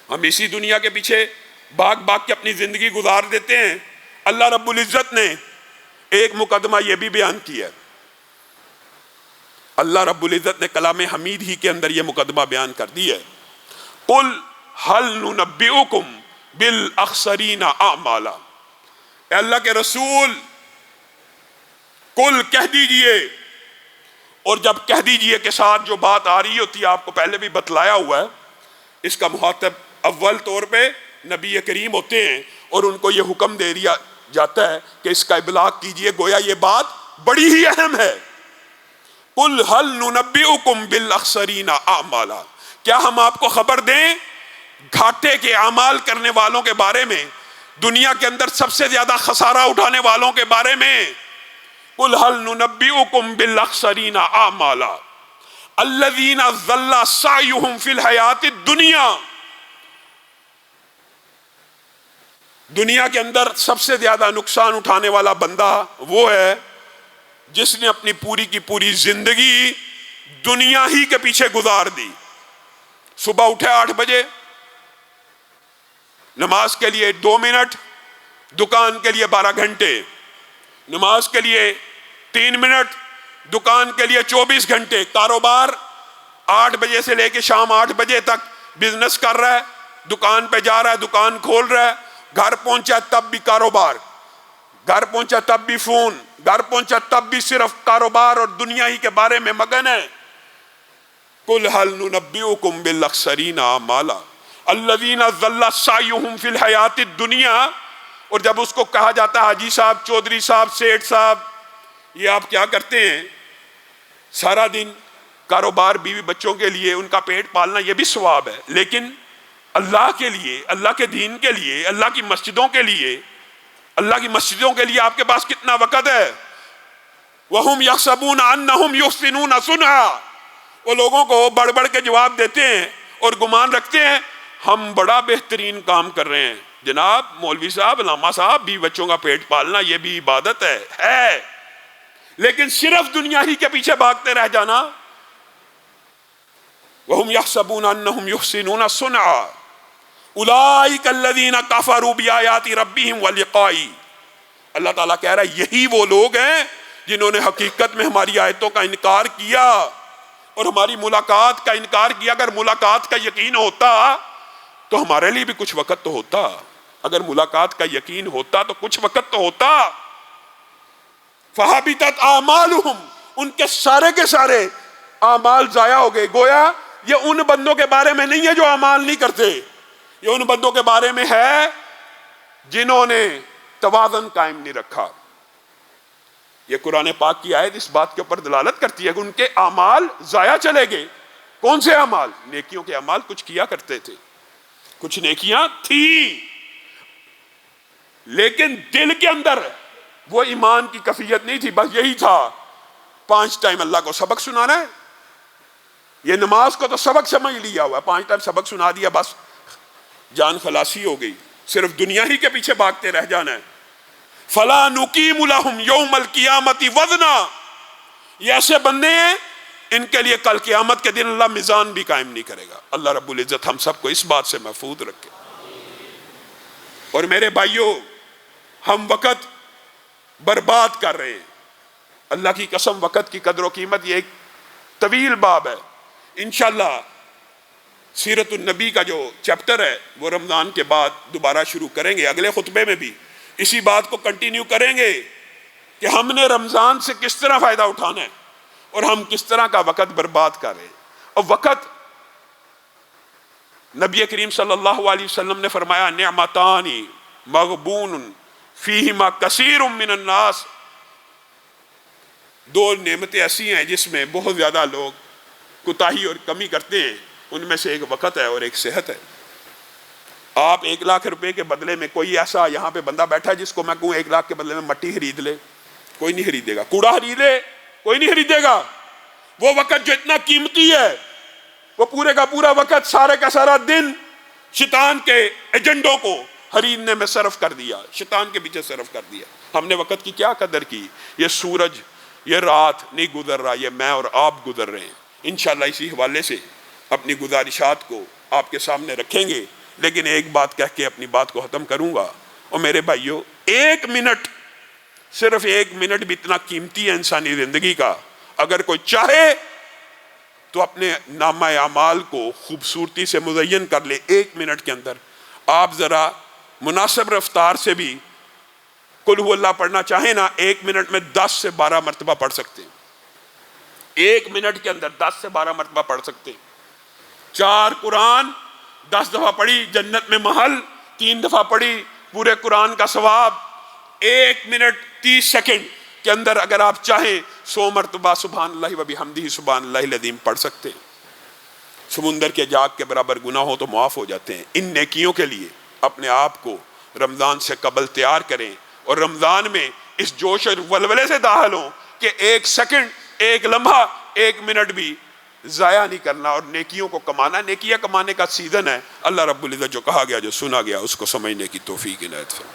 ہم اسی دنیا کے پیچھے بھاگ بھاگ کے اپنی زندگی گزار دیتے ہیں۔ اللہ رب العزت نے ایک مقدمہ یہ بھی بیان کیا، اللہ رب العزت نے کلام حمید ہی کے اندر یہ مقدمہ بیان کر دی ہے، قل هل ننبئکم بالاخسرین اعمالا، اے اللہ کے رسول قل کہہ دیجئے، اور جب کہہ دیجئے کے ساتھ جو بات آ رہی ہوتی ہے آپ کو پہلے بھی بتلایا ہوا ہے، اس کا مخاطب اول طور پہ نبی کریم ہوتے ہیں اور ان کو یہ حکم دے دیا جاتا ہے کہ اس کا ابلاغ کیجئے، گویا یہ بات بڑی ہی اہم ہے۔ قل هل ننبئکم بالاخسرین اعمالا، کیا ہم آپ کو خبر دیں گھاٹے کے اعمال کرنے والوں کے بارے میں، دنیا کے اندر سب سے زیادہ خسارہ اٹھانے والوں کے بارے میں؟ قل هل ننبئکم بالاخسرین اعمالا الذین ضل سعیہم فی الحیاۃ الدنیا، دنیا کے اندر سب سے زیادہ نقصان اٹھانے والا بندہ وہ ہے جس نے اپنی پوری کی پوری زندگی دنیا ہی کے پیچھے گزار دی۔ صبح اٹھے 8 بجے، نماز کے لیے 2 منٹ، دکان کے لیے 12 گھنٹے، نماز کے لیے 3 منٹ، دکان کے لیے 24 گھنٹے، کاروبار 8 بجے سے لے کے شام 8 بجے تک بزنس کر رہا ہے، دکان پہ جا رہا ہے، دکان کھول رہا ہے، گھر پہنچا تب بھی کاروبار، گھر پہنچا تب بھی فون، گھر پہنچا تب بھی صرف کاروبار اور دنیا ہی کے بارے میں مگن ہے۔ قل هل ننبئکم بالاخسرین اعمالا الذین ضل سعیہم فی الحیاۃ الدنیا، اور جب اس کو کہا جاتا ہے حاجی صاحب، چودھری صاحب، سیٹھ صاحب، یہ آپ کیا کرتے ہیں؟ سارا دن کاروبار، بیوی بچوں کے لیے ان کا پیٹ پالنا، یہ بھی ثواب ہے، لیکن اللہ کے لیے، اللہ کے دین کے لیے، اللہ کی مسجدوں کے لیے، اللہ کی مسجدوں کے لیے آپ کے پاس کتنا وقت ہے؟ وَهُمْ يَحْسَبُونَ أَنَّهُمْ يُحْسِنُونَ صُنْعًا، وہ لوگوں کو بڑھ بڑھ کے جواب دیتے ہیں اور گمان رکھتے ہیں ہم بڑا بہترین کام کر رہے ہیں۔ جناب مولوی صاحب، علامہ صاحب، بھی بچوں کا پیٹ پالنا یہ بھی عبادت ہے، لیکن صرف دنیا ہی کے پیچھے بھاگتے رہ جانا۔ وَهُمْ يَحْسَبُونَ أَنَّهُمْ يُحْسِنُونَ صُنْعًا اولئک الذین کفروا بآیات ربہم ولقائہ، اللہ تعالیٰ کہہ رہا ہے یہی وہ لوگ ہیں جنہوں نے حقیقت میں ہماری آیتوں کا انکار کیا اور ہماری ملاقات کا انکار کیا۔ اگر ملاقات کا یقین ہوتا تو ہمارے لیے بھی کچھ وقت تو ہوتا، اگر ملاقات کا یقین ہوتا تو کچھ وقت تو ہوتا۔ فحبطت اعمالہم، ان کے سارے اعمال ضائع ہو گئے۔ گویا یہ ان بندوں کے بارے میں نہیں ہے جو اعمال نہیں کرتے، یہ ان بندوں کے بارے میں ہے جنہوں نے توازن قائم نہیں رکھا۔ یہ قرآن پاک کی آیت اس بات کے اوپر دلالت کرتی ہے کہ ان کے اعمال ضائع چلے گئے۔ کون سے اعمال؟ نیکیوں کے اعمال کچھ کیا کرتے تھے، کچھ نیکیاں تھیں، لیکن دل کے اندر وہ ایمان کی کیفیت نہیں تھی، بس یہی تھا 5 ٹائم اللہ کو سبق سنانا ہے۔ یہ نماز کو تو سبق سمجھ لیا ہوا ہے، 5 ٹائم سبق سنا دیا، بس جان خلاصی ہو گئی، صرف دنیا ہی کے پیچھے بھاگتے رہ جانا ہے۔ فَلَا نُقِيمُ لَهُمْ يَوْمَ الْقِيَامَةِ وَزْنًا، یہ ایسے بندے ہیں ان کے لیے کل قیامت کے دن اللہ میزان بھی قائم نہیں کرے گا۔ اللہ رب العزت ہم سب کو اس بات سے محفوظ رکھے۔ اور میرے بھائیوں، ہم وقت برباد کر رہے ہیں، اللہ کی قسم وقت کی قدر و قیمت یہ ایک طویل باب ہے۔ انشاءاللہ سیرت النبی کا جو چیپٹر ہے وہ رمضان کے بعد دوبارہ شروع کریں گے، اگلے خطبے میں بھی اسی بات کو کنٹینیو کریں گے کہ ہم نے رمضان سے کس طرح فائدہ اٹھانا ہے اور ہم کس طرح کا وقت برباد کر رہے ہیں۔ اور وقت، نبی کریم صلی اللہ علیہ وسلم نے فرمایا نعمتان مغبون فیہما کثیر من الناس، 2 نعمتیں ایسی ہیں جس میں بہت زیادہ لوگ کوتاہی اور کمی کرتے ہیں، ان میں سے ایک وقت ہے اور ایک صحت ہے۔ آپ 1 لاکھ روپے کے بدلے میں، کوئی ایسا یہاں پہ بندہ بیٹھا ہے جس کو میں کہوں 1 لاکھ کے بدلے میں مٹی خرید لے؟ کوئی نہیں خریدے گا۔ کوڑا خرید لے؟ کوئی نہیں خریدے گا۔ وہ وقت جو اتنا قیمتی ہے، وہ پورے کا پورا وقت، سارے کا سارا دن شیطان کے ایجنڈوں کو خریدنے میں صرف کر دیا، شیطان کے پیچھے صرف کر دیا۔ ہم نے وقت کی کیا قدر کی؟ یہ سورج، یہ رات نہیں گزر رہا، یہ میں اور آپ گزر رہے ہیں۔ انشاءاللہ اسی حوالے سے اپنی گزارشات کو آپ کے سامنے رکھیں گے۔ لیکن ایک بات کہہ کے اپنی بات کو ختم کروں گا، اور میرے بھائیو، 1 منٹ، صرف 1 منٹ بھی اتنا قیمتی ہے انسانی زندگی کا، اگر کوئی چاہے تو اپنے نامہ اعمال کو خوبصورتی سے مزین کر لے 1 منٹ کے اندر۔ آپ ذرا مناسب رفتار سے بھی قل هو اللہ پڑھنا چاہیں نا، 1 منٹ میں 10 سے 12 مرتبہ پڑھ سکتے ہیں، 1 منٹ کے اندر 10 سے 12 مرتبہ پڑھ سکتے ہیں۔ 4 قرآن 10 دفعہ پڑھی، جنت میں محل، 3 دفعہ پڑھی، پورے قرآن کا ثواب۔ 1 منٹ 30 سیکنڈ کے اندر اگر آپ چاہیں 100 مرتبہ سبحان اللہ و بحمدہ سبحان اللہ العظیم پڑھ سکتے ہیں۔ سمندر کے جاگ کے برابر گناہ ہو تو معاف ہو جاتے ہیں۔ ان نیکیوں کے لیے اپنے آپ کو رمضان سے قبل تیار کریں، اور رمضان میں اس جوش اور ولولے سے داخل ہوں کہ 1 سیکنڈ، 1 لمحہ، 1 منٹ بھی ضائع نہیں کرنا، اور نیکیوں کو کمانا۔ نیکیاں کمانے کا سیزن ہے۔ اللہ رب العزت جو کہا گیا، جو سنا گیا، اس کو سمجھنے کی توفیق عنایت فرمائے۔